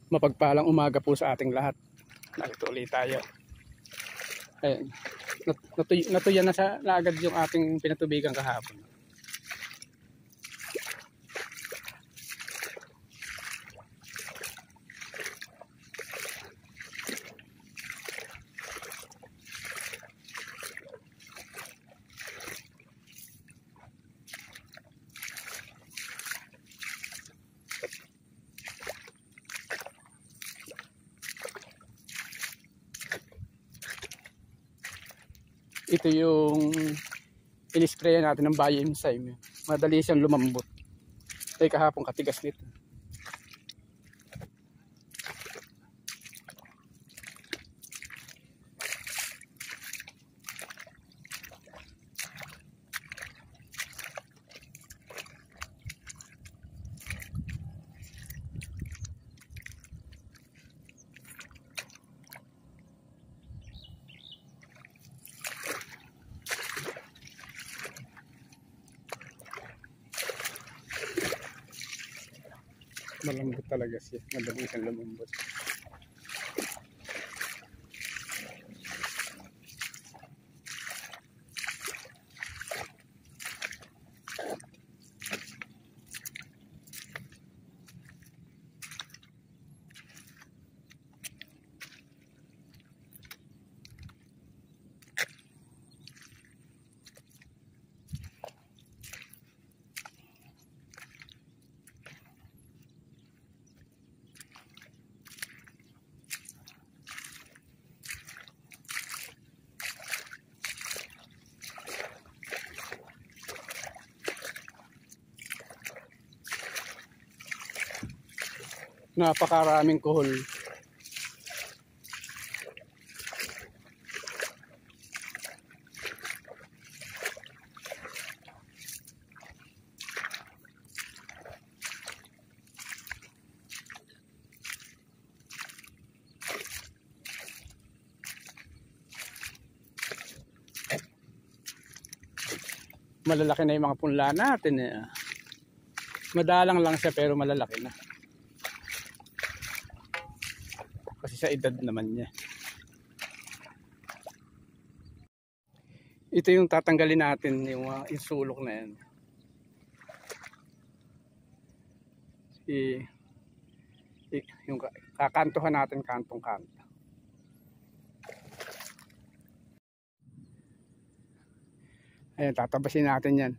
Mapagpalang umaga po sa ating lahat. Narito ulit tayo. Ayan. Natuyan na sa agad yung ating pinatubigan kahapon. Ito yung in-spray natin ng bio-enzyme. Madali siyang lumambot. Ay kahapon katigas nito. Malambot talaga siya. Madali siyang lumambot. Napakaraming kuhol. Malalaki na yung mga punla natin. Madalang lang siya pero malalaki na. Kasi sa edad naman niya. Ito yung tatanggalin natin yung sulok na yan. Yung kakantuhan natin kantong-kanto. Ayan, tatabasin natin yan.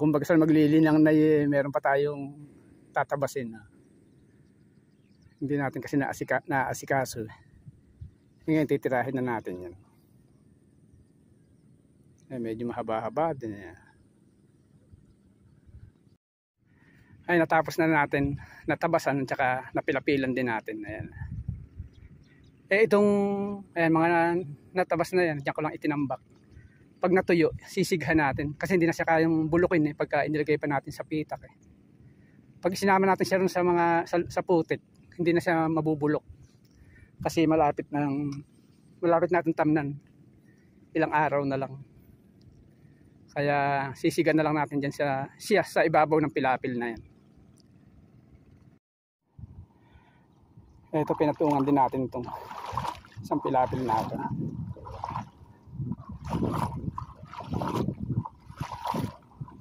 Kumbaga sa maglilinang na meron pa tayong tatabasin. Hindi natin kasi naasikaso. Ngayon titirahin na natin yan. Medyo mahaba-haba din. Ay, natapos na natin natabasan at saka napilapilan din natin. Ayan. Itong mga natabas na yan, diyan ko lang itinambak. Pag natuyo, sisighan natin. Kasi hindi na siya kayang bulukin pagka inilagay pa natin sa pitak. Pag sinama natin siya rin sa putik, hindi na siya mabubulok. Kasi malapit natin tamnan. Ilang araw na lang. Kaya sisigan na lang natin dyan sa ibabaw ng pilapil na yan. Ito pinatungan din natin itong isang pilapil natin.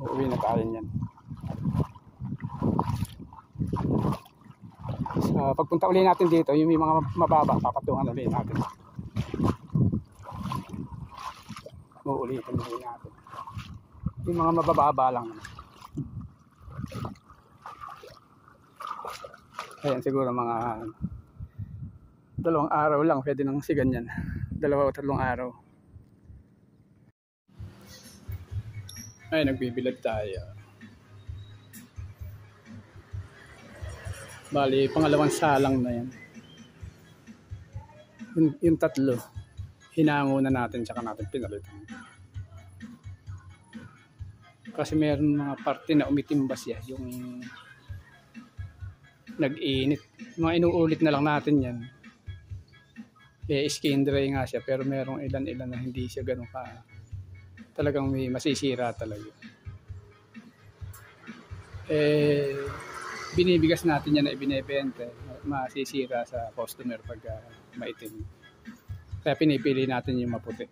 Uuwi na tayo yan. So, pagpunta uli natin dito, yung mga mababa, papatungan ulit natin. Uulitin ulit natin. Yung mga mabababa lang. Ayan, siguro mga 2 araw lang pwede nang sigan yan. 2 o 3 araw. Ay, nagbibilad tayo. Bali, pangalawang salang na yan. Yung 3, hinango na natin tsaka natin pinalitan. Kasi meron mga parte na umitimbas yan. Yung nag-init. Mga inuulit na lang natin yan. Skin dry nga siya pero merong ilan-ilan na hindi siya ganun ka. Talagang may masisira talaga. eh binibigas natin yan na ibinebente, masisira sa customer pag maitim. Kaya pinipili natin yung maputi.